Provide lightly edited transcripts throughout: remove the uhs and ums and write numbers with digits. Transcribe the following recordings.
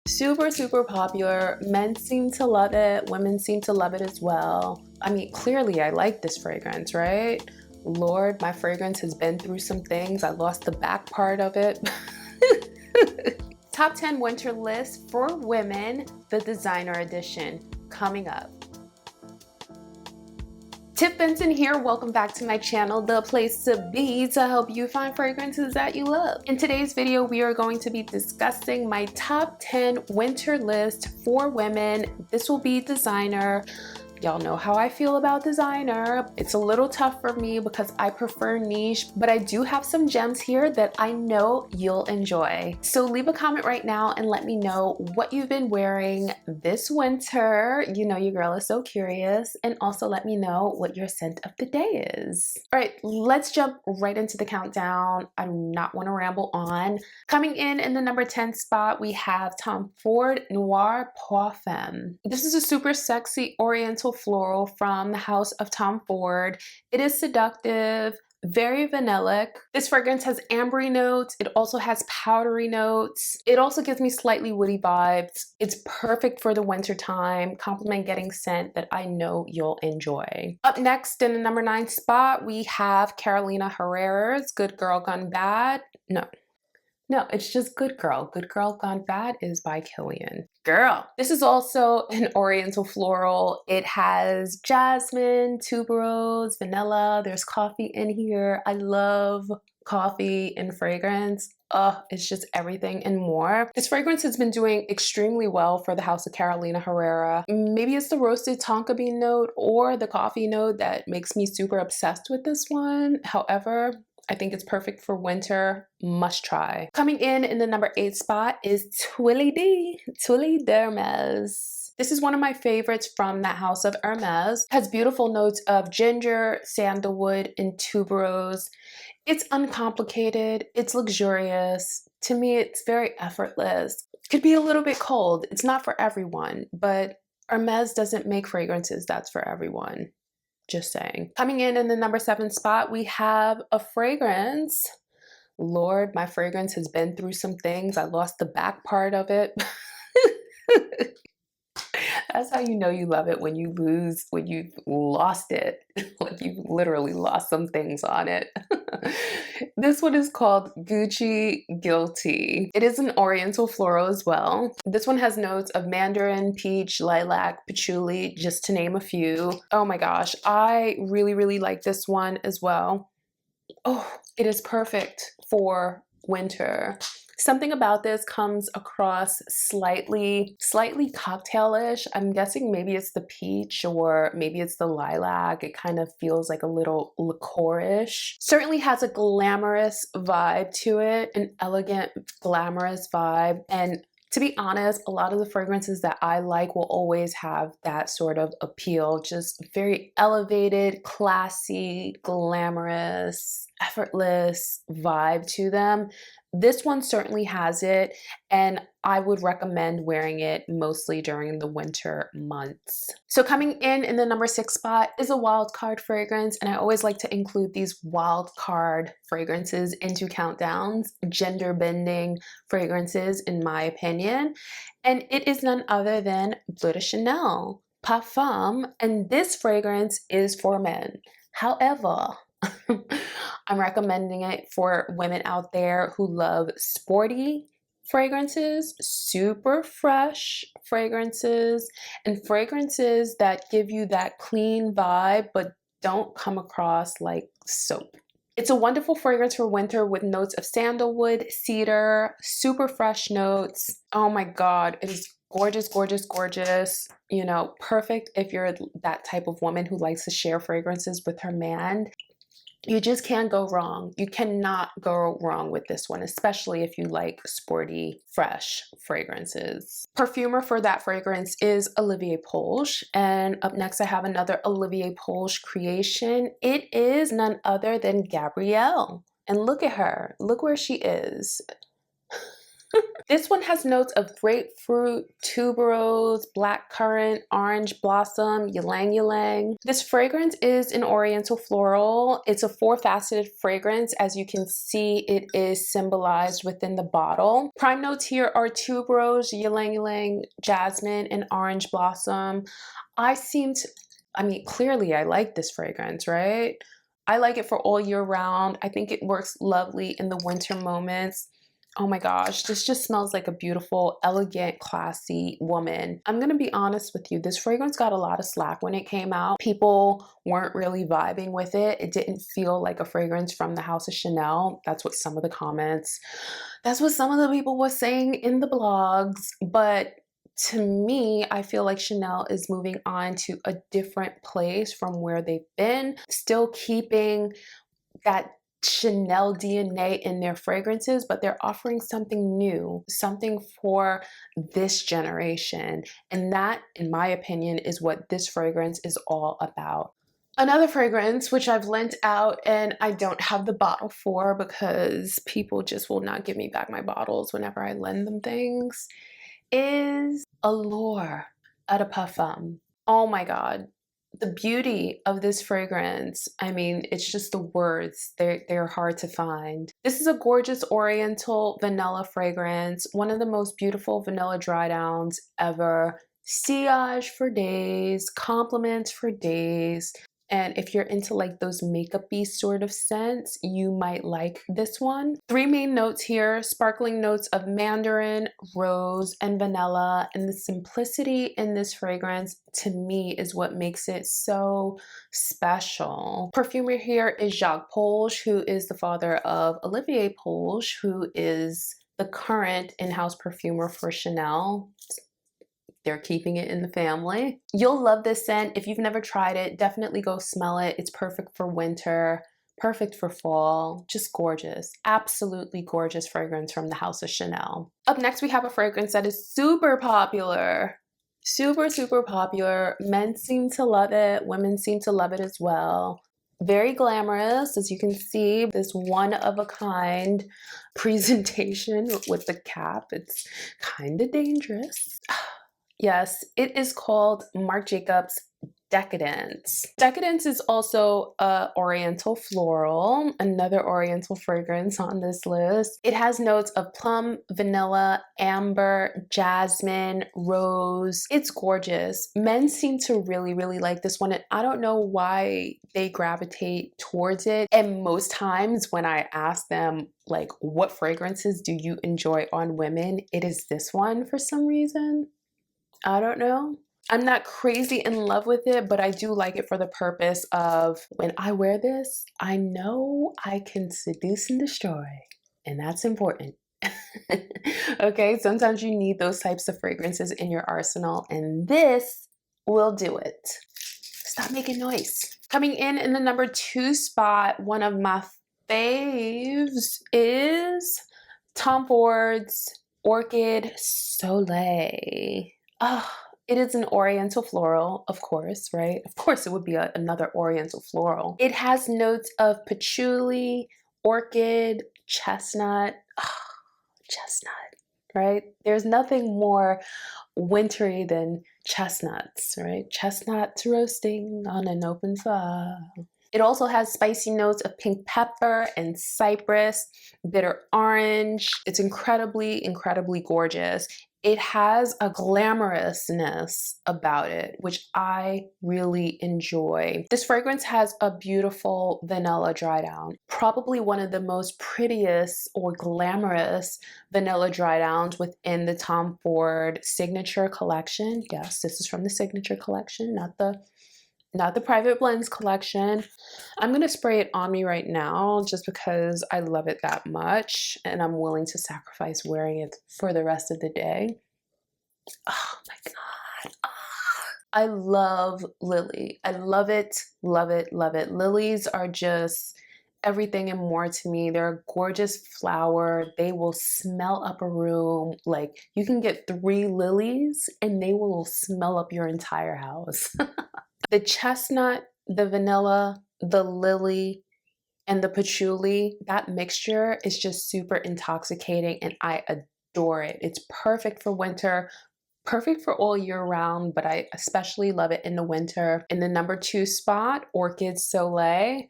Super, super popular. Men seem to love it. Women seem to love it as well. I mean, clearly I like this fragrance, right? Lord, my fragrance has been through some things. I lost the back part of it. Top 10 winter list for women, the designer edition, coming up. Tiff Benson here. Welcome back to my channel, the place to be to help you find fragrances that you love. In today's video, we are going to be discussing my top 10 winter list for women. This will be designer. Y'all know how I feel about designer. It's a little tough for me because I prefer niche, but I do have some gems here that I know you'll enjoy. So leave a comment right now and let me know what you've been wearing this winter. You know your girl is so curious. And also let me know what your scent of the day is. All right, let's jump right into the countdown. I do not want to ramble on. Coming in the number 10 spot, we have Tom Ford Noir Parfum. This is a super sexy oriental floral from the house of Tom Ford. It is seductive, very vanillic. This fragrance has ambery notes. It also has powdery notes. It also gives me slightly woody vibes. It's perfect for the winter time, compliment getting scent that I know you'll enjoy. Up next in the number 9 spot, we have Carolina Herrera's Good Girl Gone Bad. No, it's just Good Girl. Good Girl Gone Bad is by Kilian. Girl. This is also an oriental floral. It has jasmine, tuberose, vanilla. There's coffee in here. I love coffee and fragrance. It's just everything and more. This fragrance has been doing extremely well for the house of Carolina Herrera. Maybe it's the roasted tonka bean note or the coffee note that makes me super obsessed with this one. However, I think it's perfect for winter, must try. Coming in the number 8 spot is Twilly d'Hermes. This is one of my favorites from that house of Hermes. It has beautiful notes of ginger, sandalwood, and tuberose. It's uncomplicated, it's luxurious. To me, it's very effortless. Could be a little bit cold. It's not for everyone, but Hermes doesn't make fragrances that's for everyone. Just saying. Coming in the number 7 spot, we have a fragrance. Lord, my fragrance has been through some things. I lost the back part of it. That's how you know you love it, when you've lost it. Like you literally lost some things on it. This one is called Gucci Guilty. It is an oriental floral as well. This one has notes of mandarin, peach, lilac, patchouli, just to name a few. Oh my gosh, I really, really like this one as well. Oh, it is perfect for winter. Something about this comes across slightly cocktailish. I'm guessing maybe it's the peach or maybe it's the lilac. It kind of feels like a little liquorish. Certainly has a glamorous vibe to it, an elegant, glamorous vibe. And to be honest, a lot of the fragrances that I like will always have that sort of appeal, just very elevated, classy, glamorous, effortless vibe to them. This one certainly has it, and I would recommend wearing it mostly during the winter months. So coming in the number 6 spot is a Wildcard fragrance, and I always like to include these Wildcard fragrances into countdowns, gender bending fragrances in my opinion, and it is none other than Bleu de Chanel Parfum, and this fragrance is for men. However, I'm recommending it for women out there who love sporty fragrances, super fresh fragrances, and fragrances that give you that clean vibe but don't come across like soap. It's a wonderful fragrance for winter with notes of sandalwood, cedar, super fresh notes. Oh my God, it is gorgeous, gorgeous, gorgeous. You know, perfect if you're that type of woman who likes to share fragrances with her man. You just can't go wrong. You cannot go wrong with this one, especially if you like sporty, fresh fragrances. Perfumer for that fragrance is Olivier Polge. And up next, I have another Olivier Polge creation. It is none other than Gabriele. And look at her. Look where she is. This one has notes of grapefruit, tuberose, blackcurrant, orange blossom, ylang ylang. This fragrance is an oriental floral. It's a four-faceted fragrance. As you can see, it is symbolized within the bottle. Prime notes here are tuberose, ylang ylang, jasmine, and orange blossom. Clearly I like this fragrance, right? I like it for all year round. I think it works lovely in the winter moments. Oh my gosh, this just smells like a beautiful, elegant, classy woman. I'm gonna be honest with you, this fragrance got a lot of slack when it came out. People weren't really vibing with it. It didn't feel like a fragrance from the House of Chanel. That's what some of the people were saying in the blogs. But to me, I feel like Chanel is moving on to a different place from where they've been, still keeping that Chanel DNA in their fragrances, but they're offering something new, something for this generation. And that, in my opinion, is what this fragrance is all about. Another fragrance, which I've lent out and I don't have the bottle for because people just will not give me back my bottles whenever I lend them things, is Allure Eau de Parfum. Oh my God. The beauty of this fragrance, it's just the words. They're hard to find. This is a gorgeous oriental vanilla fragrance, one of the most beautiful vanilla dry downs ever. Sillage for days, compliments for days. And if you're into like those makeup-y sort of scents, you might like this one. Three main notes here: sparkling notes of mandarin, rose, and vanilla. And the simplicity in this fragrance, to me, is what makes it so special. Perfumer here is Jacques Polge, who is the father of Olivier Polge, who is the current in-house perfumer for Chanel. They're keeping it in the family. You'll love this scent. If you've never tried it, definitely go smell it. It's perfect for winter, perfect for fall. Just gorgeous. Absolutely gorgeous fragrance from the House of Chanel. Up next, we have a fragrance that is super popular. Super, super popular. Men seem to love it. Women seem to love it as well. Very glamorous, as you can see, this one-of-a-kind presentation with the cap. It's kind of dangerous. Yes, it is called Marc Jacobs Decadence. Decadence is also a oriental floral, another oriental fragrance on this list. It has notes of plum, vanilla, amber, jasmine, rose. It's gorgeous. Men seem to really, really like this one, and I don't know why they gravitate towards it. And most times when I ask them, like, what fragrances do you enjoy on women, it is this one for some reason. I don't know. I'm not crazy in love with it, but I do like it for the purpose of when I wear this, I know I can seduce and destroy, and that's important. Okay, sometimes you need those types of fragrances in your arsenal, and this will do it. Stop making noise. Coming in the number 2 spot, one of my faves is Tom Ford's Orchid Soleil. It is an oriental floral, of course, right? Of course it would be another oriental floral. It has notes of patchouli, orchid, chestnut. Chestnut, right? There's nothing more wintry than chestnuts, right? Chestnuts roasting on an open fire. It also has spicy notes of pink pepper and cypress, bitter orange. It's incredibly, incredibly gorgeous. It has a glamorousness about it, which I really enjoy. This fragrance has a beautiful vanilla dry down. Probably one of the most prettiest or glamorous vanilla dry downs within the Tom Ford Signature Collection. Yes, this is from the Signature Collection, not the Private Blends collection. I'm gonna spray it on me right now just because I love it that much and I'm willing to sacrifice wearing it for the rest of the day. Oh my God. I love Lily. I love it, love it, love it. Lilies are just everything and more to me. They're a gorgeous flower. They will smell up a room. Like, you can get 3 lilies and they will smell up your entire house. The chestnut, the vanilla, the lily, and the patchouli, that mixture is just super intoxicating and I adore it. It's perfect for winter, perfect for all year round, but I especially love it in the winter. In the number 2 spot, Orchid Soleil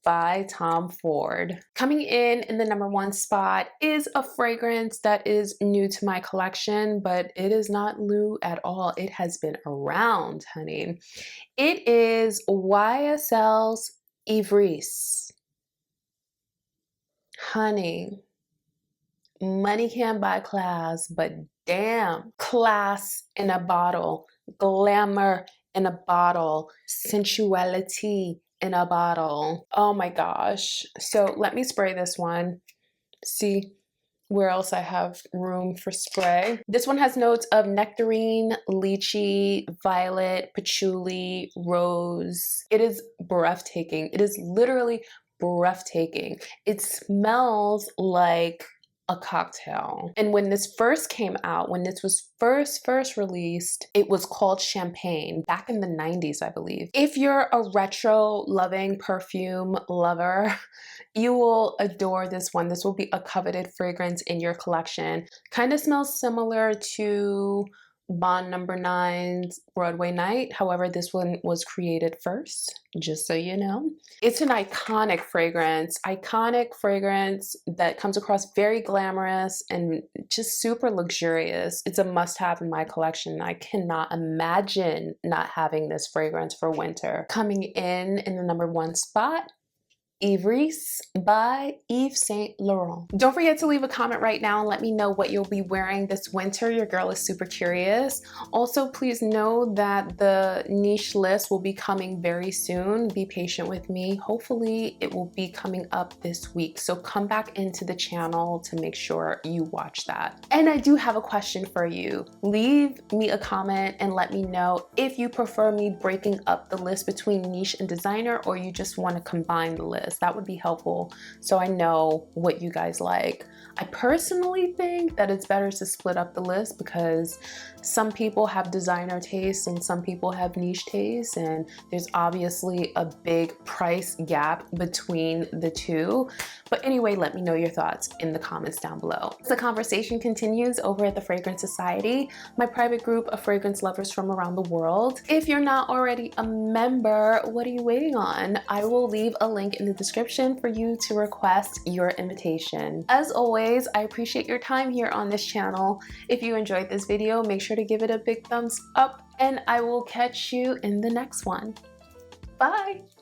by Tom Ford. Coming in the number 1 spot is a fragrance that is new to my collection, but it is not new at all. It has been around, honey. It is YSL's Yves. Honey, money can't buy class, but damn, class in a bottle, glamour in a bottle, sensuality in a bottle. Oh my gosh. So let me spray this one. See where else I have room for spray. This one has notes of nectarine, lychee, violet, patchouli, rose. It is breathtaking. It is literally breathtaking. It smells like a cocktail. And when this first came out, when this was first released, it was called Champagne back in the 90s, I believe. If you're a retro loving perfume lover, you will adore this one. This will be a coveted fragrance in your collection. Kind of smells similar to Bond Number 9's Broadway Night. However, this one was created first, just so you know. It's an iconic fragrance that comes across very glamorous and just super luxurious. It's a must-have in my collection. I cannot imagine not having this fragrance for winter. Coming in the number 1 spot, Yves by Yves Saint Laurent. Don't forget to leave a comment right now and let me know what you'll be wearing this winter. Your girl is super curious. Also, please know that the niche list will be coming very soon. Be patient with me. Hopefully it will be coming up this week. So come back into the channel to make sure you watch that. And I do have a question for you. Leave me a comment and let me know if you prefer me breaking up the list between niche and designer, or you just want to combine the list. That would be helpful so I know what you guys like. I personally think that it's better to split up the list because some people have designer tastes and some people have niche tastes, and there's obviously a big price gap between the two. But anyway, let me know your thoughts in the comments down below. The conversation continues over at the Fragrance Society, my private group of fragrance lovers from around the world. If you're not already a member, what are you waiting on? I will leave a link in the description for you to request your invitation. As always, I appreciate your time here on this channel. If you enjoyed this video, make sure to give it a big thumbs up, and I will catch you in the next one. Bye!